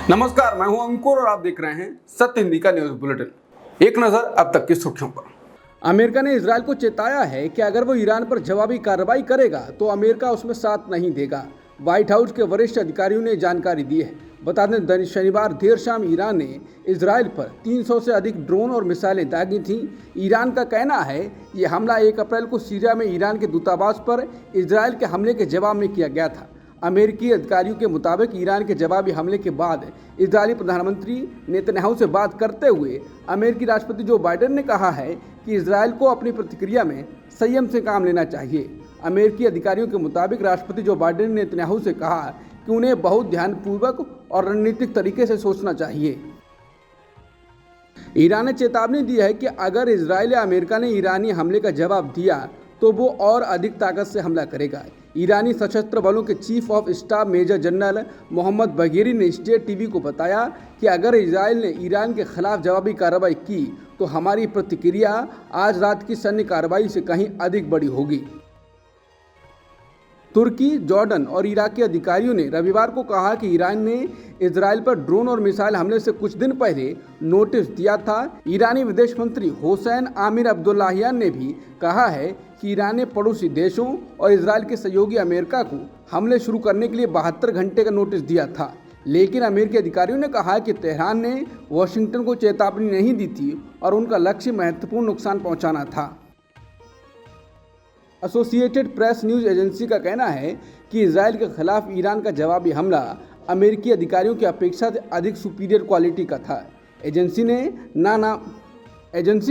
नमस्कार, मैं हूं अंकुर और आप देख रहे हैं सत्य हिंदी का न्यूज बुलेटिन। एक नजर अब तक की सुर्खियों पर। अमेरिका ने इजरायल को चेताया है कि अगर वो ईरान पर जवाबी कार्रवाई करेगा तो अमेरिका उसमें साथ नहीं देगा। व्हाइट हाउस के वरिष्ठ अधिकारियों ने जानकारी दी है। बता दें, शनिवार देर शाम ईरान ने इजरायल पर 300 से अधिक ड्रोन और मिसाइलें दागी थीं। ईरान का कहना है ये हमला 1 अप्रैल को सीरिया में ईरान के दूतावास पर इजरायल के हमले के जवाब में किया गया था। अमेरिकी अधिकारियों के मुताबिक ईरान के जवाबी हमले के बाद इजरायली प्रधानमंत्री नेतन्याहू से बात करते हुए अमेरिकी राष्ट्रपति जो बाइडेन ने कहा है कि इजरायल को अपनी प्रतिक्रिया में संयम से काम लेना चाहिए। अमेरिकी अधिकारियों के मुताबिक राष्ट्रपति जो बाइडेन ने नेतन्याहू से कहा कि उन्हें बहुत ध्यानपूर्वक और रणनीतिक तरीके से सोचना चाहिए। ईरान ने चेतावनी दी है कि अगर इजरायल या अमेरिका ने ईरानी हमले का जवाब दिया तो वो और अधिक ताकत से हमला करेगा। ईरानी सशस्त्र बलों के chief of staff major general Mohammad Bagheri ने स्टेट टीवी को बताया कि अगर इजरायल ने ईरान के खिलाफ जवाबी कार्रवाई की तो हमारी प्रतिक्रिया आज रात की सैन्य कार्रवाई से कहीं अधिक बड़ी होगी। तुर्की, जॉर्डन और इराक के अधिकारियों ने रविवार को कहा कि ईरान ने इजरायल पर ड्रोन और मिसाइल हमले से कुछ दिन पहले नोटिस दिया था। ईरानी विदेश मंत्री हुसैन आमिर अब्दुल्लाहियान ने भी कहा है कि ईरान ने पड़ोसी देशों और इजरायल के सहयोगी अमेरिका को हमले शुरू करने के लिए 72 घंटे का नोटिस दिया था। लेकिन अमेरिकी अधिकारियों ने कहा कि तेहरान ने वाशिंगटन को चेतावनी नहीं दी थी और उनका लक्ष्य महत्वपूर्ण नुकसान पहुंचाना था। एसोसिएटेड प्रेस न्यूज़ एजेंसी का कहना है कि इजरायल के खिलाफ ईरान का जवाबी हमला अमेरिकी अधिकारियों की अपेक्षा से अधिक सुपीरियर क्वालिटी का था। एजेंसी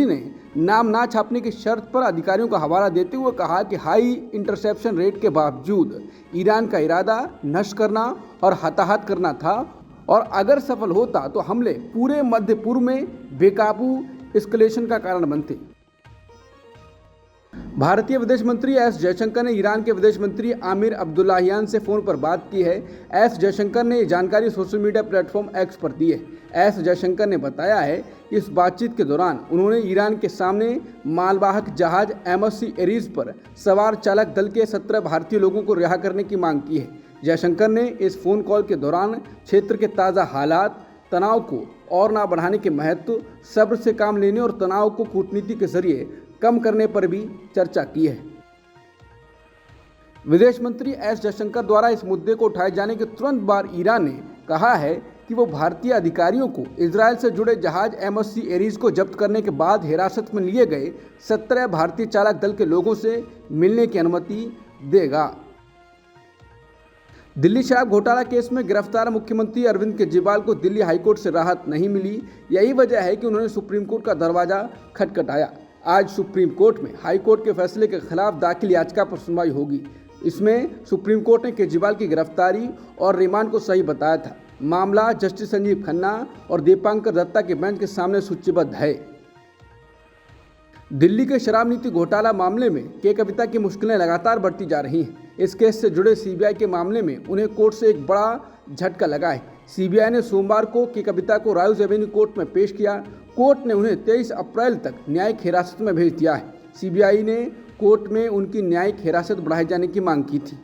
ने नाम ना छापने की शर्त पर अधिकारियों का हवाला देते हुए कहा कि हाई इंटरसेप्शन रेट के बावजूद ईरान का इरादा नष्ट करना और हताहत करना था और अगर सफल होता तो हमले पूरे मध्य पूर्व में बेकाबू एस्केलेशन का कारण बनते। भारतीय विदेश मंत्री एस जयशंकर ने ईरान के विदेश मंत्री आमिर अब्दुल्लाहियान से फ़ोन पर बात की है। एस जयशंकर ने ये जानकारी सोशल मीडिया प्लेटफॉर्म एक्स पर दी है। एस जयशंकर ने बताया है कि इस बातचीत के दौरान उन्होंने ईरान के सामने मालवाहक जहाज MSC एरीज पर सवार चालक दल के 17 भारतीय लोगों को रिहा करने की मांग की है। जयशंकर ने इस फ़ोन कॉल के दौरान क्षेत्र के ताज़ा हालात, तनाव को और ना बढ़ाने के महत्व, सब्र से काम लेने और तनाव को कूटनीति के जरिए कम करने पर भी चर्चा की है। विदेश मंत्री एस जयशंकर द्वारा इस मुद्दे को उठाए जाने के तुरंत बाद ईरान ने कहा है कि वो भारतीय अधिकारियों को इजरायल से जुड़े जहाज MSC एरीज को जब्त करने के बाद हिरासत में लिए गए 17 भारतीय चालक दल के लोगों से मिलने की अनुमति देगा। दिल्ली शराब घोटाला केस में गिरफ्तार मुख्यमंत्री अरविंद केजरीवाल को दिल्ली हाईकोर्ट से राहत नहीं मिली। यही वजह है कि उन्होंने सुप्रीम कोर्ट का दरवाजा खटखटाया। आज सुप्रीम कोर्ट में हाई कोर्ट के फैसले के खिलाफ दाखिल याचिका पर सुनवाई होगी। इसमें सुप्रीम कोर्ट ने केजरीवाल की गिरफ्तारी और रिमांड को सही बताया था। मामला जस्टिस संजीव खन्ना और दीपांकर दत्ता के बेंच के सामने सूचीबद्ध है। दिल्ली के शराब नीति घोटाला मामले में के कविता की मुश्किलें लगातार बढ़ती जा रही हैं। इस केस से जुड़े CBI के मामले में उन्हें कोर्ट से एक बड़ा झटका लगा है। CBI ने सोमवार को के कविता को राइज एवेन्यू कोर्ट में पेश किया। कोर्ट ने उन्हें 23 अप्रैल तक न्यायिक हिरासत में भेज दिया है। CBI ने कोर्ट में उनकी न्यायिक हिरासत बढ़ाए जाने की मांग की थी।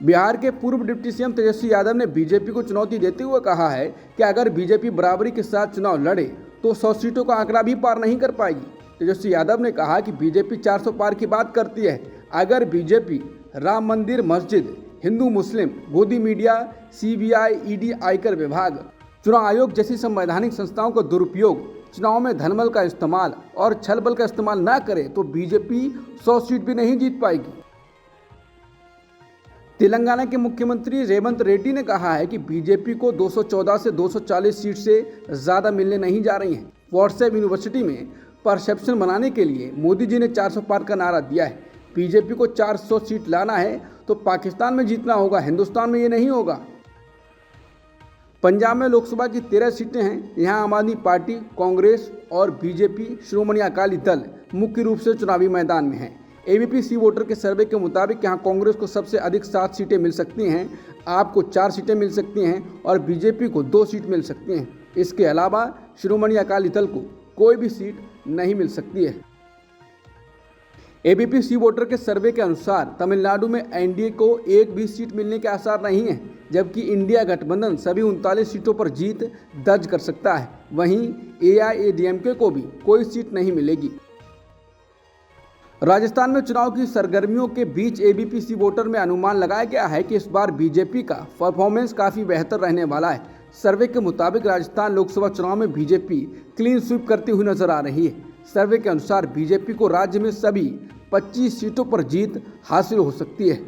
बिहार के पूर्व डिप्टी CM तेजस्वी यादव ने बीजेपी को चुनौती देते हुए कहा है कि अगर बीजेपी बराबरी के साथ चुनाव लड़े तो 100 सीटों का आंकड़ा भी पार नहीं कर पाएगी। तेजस्वी यादव ने कहा कि बीजेपी 400 पार की बात करती है। अगर बीजेपी राम मंदिर, मस्जिद, हिंदू मुस्लिम, गोदी मीडिया, CBI, ED, आयकर विभाग, चुनाव आयोग जैसी संवैधानिक संस्थाओं का दुरुपयोग, चुनाव में धनबल का इस्तेमाल और छल बल का इस्तेमाल ना करे तो बीजेपी 100 सीट भी नहीं जीत पाएगी। तेलंगाना के मुख्यमंत्री रेवंत रेड्डी ने कहा है कि बीजेपी को 214 से 240 सीट से ज़्यादा मिलने नहीं जा रही हैं। व्हाट्सएप यूनिवर्सिटी में परसेप्शन बनाने के लिए मोदी जी ने 400 पार का नारा दिया है। बीजेपी को 400 सीट लाना है तो पाकिस्तान में जीतना होगा, हिंदुस्तान में ये नहीं होगा। पंजाब में लोकसभा की 13 सीटें हैं। यहाँ आम आदमी पार्टी, कांग्रेस और बीजेपी, श्रोमणी अकाली दल मुख्य रूप से चुनावी मैदान में हैं। ABC वोटर के सर्वे के मुताबिक यहाँ कांग्रेस को सबसे अधिक 7 सीटें मिल सकती हैं, आपको 4 सीटें मिल सकती हैं और बीजेपी को 2 सीट मिल सकती हैं। इसके अलावा श्रोमणी अकाली दल को कोई भी सीट नहीं मिल सकती है। एबीपी सी वोटर के सर्वे के अनुसार तमिलनाडु में एनडीए को एक भी सीट मिलने के आसार नहीं है, जबकि इंडिया गठबंधन सभी 39 सीटों पर जीत दर्ज कर सकता है। वहीं एआईएडीएमके को भी कोई सीट नहीं मिलेगी। राजस्थान में चुनाव की सरगर्मियों के बीच एबीपी सी वोटर में अनुमान लगाया गया है कि इस बार बीजेपी का परफॉर्मेंस काफ़ी बेहतर रहने वाला है। सर्वे के मुताबिक राजस्थान लोकसभा चुनाव में बीजेपी क्लीन स्वीप करती हुई नजर आ रही है। सर्वे के अनुसार बीजेपी को राज्य में सभी 25 सीटों पर जीत हासिल हो सकती है।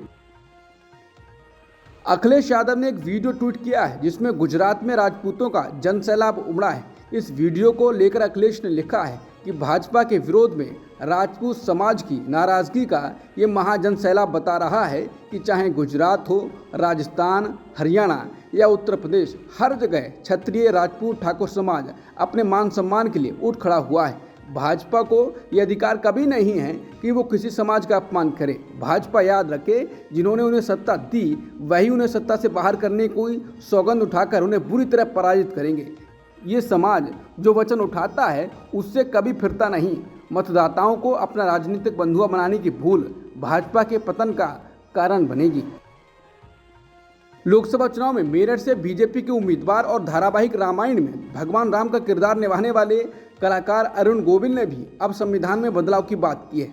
अखिलेश यादव ने एक वीडियो ट्वीट किया है जिसमें गुजरात में राजपूतों का जनसैलाब उमड़ा है। इस वीडियो को लेकर अखिलेश ने लिखा है कि भाजपा के विरोध में राजपूत समाज की नाराजगी का ये महाजन सैलाब बता रहा है कि चाहे गुजरात हो, राजस्थान, हरियाणा या उत्तर प्रदेश, हर जगह क्षत्रिय, राजपूत, ठाकुर समाज अपने मान सम्मान के लिए उठ खड़ा हुआ है। भाजपा को ये अधिकार कभी नहीं है कि वो किसी समाज का अपमान करे। भाजपा याद रखे, जिन्होंने उन्हें सत्ता दी वही उन्हें सत्ता से बाहर करने की सौगंध उठाकर उन्हें बुरी तरह पराजित करेंगे। ये समाज जो वचन उठाता है उससे कभी फिरता नहीं। मतदाताओं को अपना राजनीतिक बंधुआ बनाने की भूल भाजपा के पतन का कारण बनेगी। लोकसभा चुनाव में मेरठ से बीजेपी के उम्मीदवार और धारावाहिक रामायण में भगवान राम का किरदार निभाने वाले कलाकार अरुण गोविल ने भी अब संविधान में बदलाव की बात की है।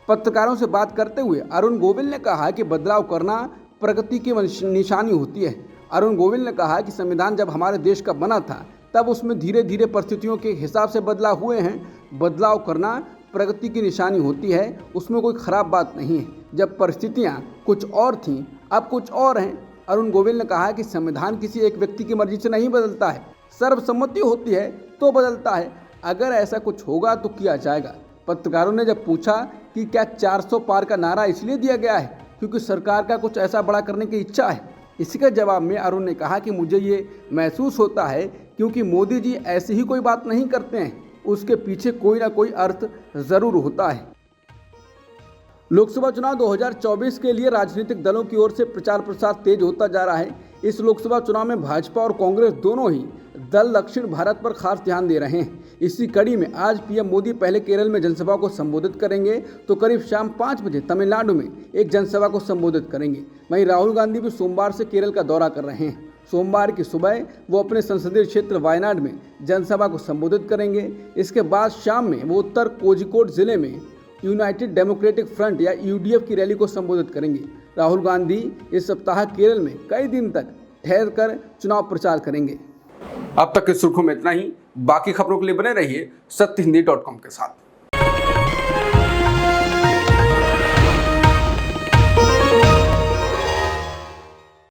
पत्रकारों से बात करते हुए अरुण गोविल ने कहा कि बदलाव करना प्रगति की निशानी होती है। अरुण गोविल ने कहा कि संविधान जब हमारे देश का बना था तब उसमें धीरे धीरे परिस्थितियों के हिसाब से बदलाव हुए हैं। बदलाव करना प्रगति की निशानी होती है, उसमें कोई खराब बात नहीं है। जब परिस्थितियां कुछ और थीं, अब कुछ और हैं। अरुण गोविल ने कहा कि संविधान किसी एक व्यक्ति की मर्जी से नहीं बदलता है, सर्वसम्मति होती है तो बदलता है। अगर ऐसा कुछ होगा तो किया जाएगा। पत्रकारों ने जब पूछा कि क्या 400 पार का नारा इसलिए दिया गया है क्योंकि सरकार का कुछ ऐसा बड़ा करने की इच्छा है, इसी के जवाब में अरुण ने कहा कि मुझे ये महसूस होता है क्योंकि मोदी जी ऐसी ही कोई बात नहीं करते हैं, उसके पीछे कोई ना कोई अर्थ ज़रूर होता है। लोकसभा चुनाव 2024 के लिए राजनीतिक दलों की ओर से प्रचार प्रसार तेज होता जा रहा है। इस लोकसभा चुनाव में भाजपा और कांग्रेस दोनों ही दल दक्षिण भारत पर खास ध्यान दे रहे हैं। इसी कड़ी में आज पीएम मोदी पहले केरल में जनसभा को संबोधित करेंगे तो करीब शाम 5 बजे तमिलनाडु में एक जनसभा को संबोधित करेंगे। वहीं राहुल गांधी भी सोमवार से केरल का दौरा कर रहे हैं। सोमवार की सुबह वो अपने संसदीय क्षेत्र वायनाड में जनसभा को संबोधित करेंगे। इसके बाद शाम में वो उत्तर कोझिकोड जिले में यूनाइटेड डेमोक्रेटिक फ्रंट या यूडीएफ की रैली को संबोधित करेंगे। राहुल गांधी इस सप्ताह केरल में कई दिन तक ठहर कर चुनाव प्रचार करेंगे। अब तक की सुर्खियों में इतना ही। बाकी खबरों के लिए बने रहिए सत्यहिंदी.com के साथ।